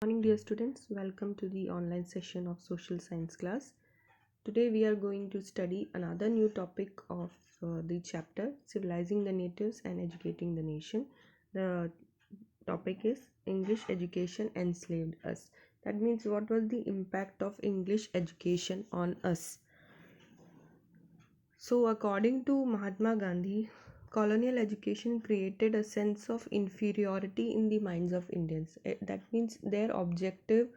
Morning, dear students. Welcome to the online session of social science class. Today we are going to study another new topic of the chapter Civilizing the Natives and Educating the Nation. The topic is English education enslaved us. That means what was the impact of English education on us? So, according to Mahatma Gandhi, colonial education created a sense of inferiority in the minds of Indians. That means their objective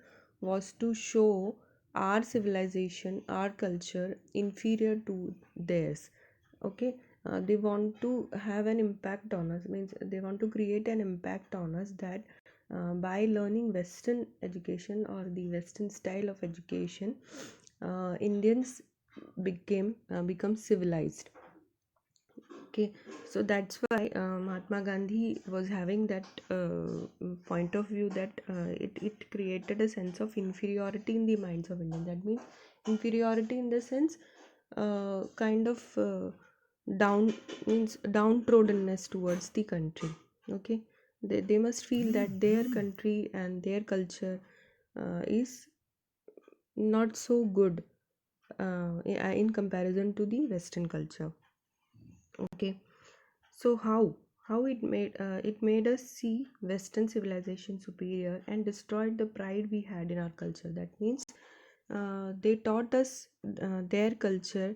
was to show our civilization, our culture inferior to theirs. Okay, they want to have an impact on us, means they want to create an impact on us that by learning Western education or the Western style of education, Indians become civilized. Okay, so that's why Mahatma Gandhi was having that point of view that it created a sense of inferiority in the minds of Indians. That means inferiority in the sense kind of down means downtroddenness towards the country. Okay, they must feel that their country and their culture is not so good in comparison to the Western culture. Okay, so how it made us see Western civilization superior and destroyed the pride we had in our culture. That means they taught us their culture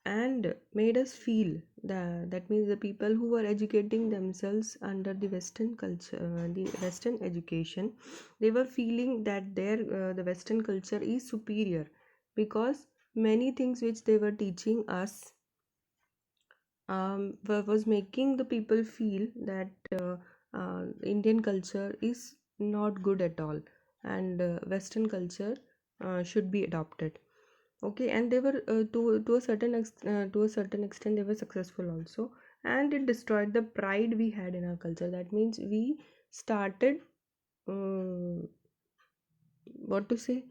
and made us feel that means the people who were educating themselves under the Western culture, the Western education, they were feeling that the Western culture is superior because many things which they were teaching us was making the people feel that Indian culture is not good at all, and Western culture should be adopted. Okay, and they were to a certain extent they were successful also, and it destroyed the pride we had in our culture. That means we started what to say.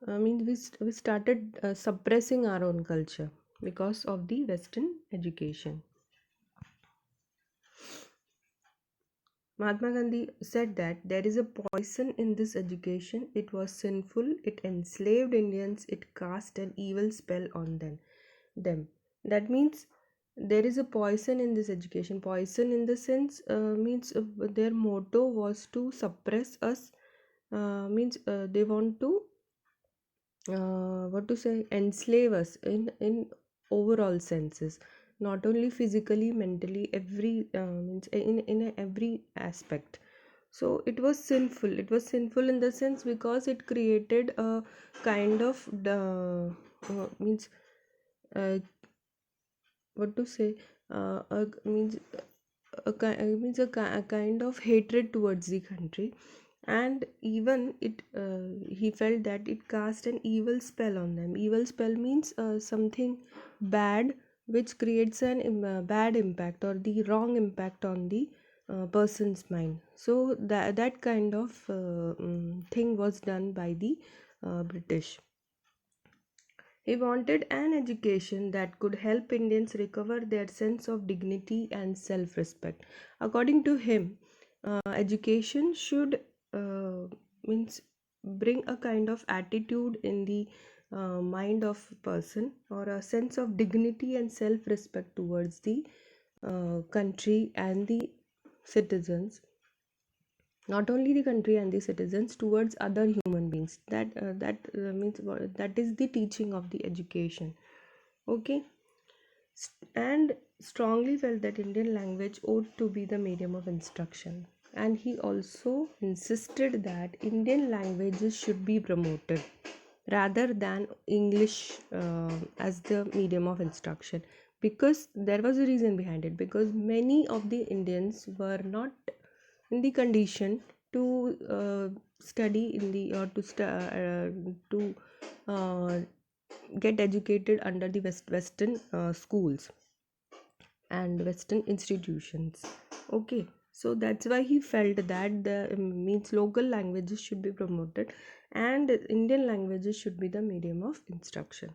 I mean, we started suppressing our own culture because of the Western education. Mahatma Gandhi said that there is a poison in this education. It was sinful, it enslaved Indians, it cast an evil spell on them. That means there is a poison in this education. Poison in the sense means their motto was to suppress us, means they want to what to say enslave us in overall senses, not only physically, mentally, every means in every aspect. So it was sinful in the sense because it created a kind of means uh, what to say means a kind of hatred towards the country, and even he felt that it cast an evil spell on them. Evil spell means something bad which creates an bad impact or the wrong impact on the person's mind. So that kind of thing was done by the British. He wanted an education that could help Indians recover their sense of dignity and self respect. According to him, education should means bring a kind of attitude in the mind of person, or a sense of dignity and self respect towards the country and the citizens, not only the country and the citizens, towards other human beings. That is the teaching of the education. Okay, and strongly felt that Indian language ought to be the medium of instruction, and he also insisted that Indian languages should be promoted rather than English as the medium of instruction, because there was a reason behind it, because many of the Indians were not in the condition to study in the or to get educated under the Western schools and Western institutions. Okay, so that's why he felt that the means local languages should be promoted and Indian languages should be the medium of instruction.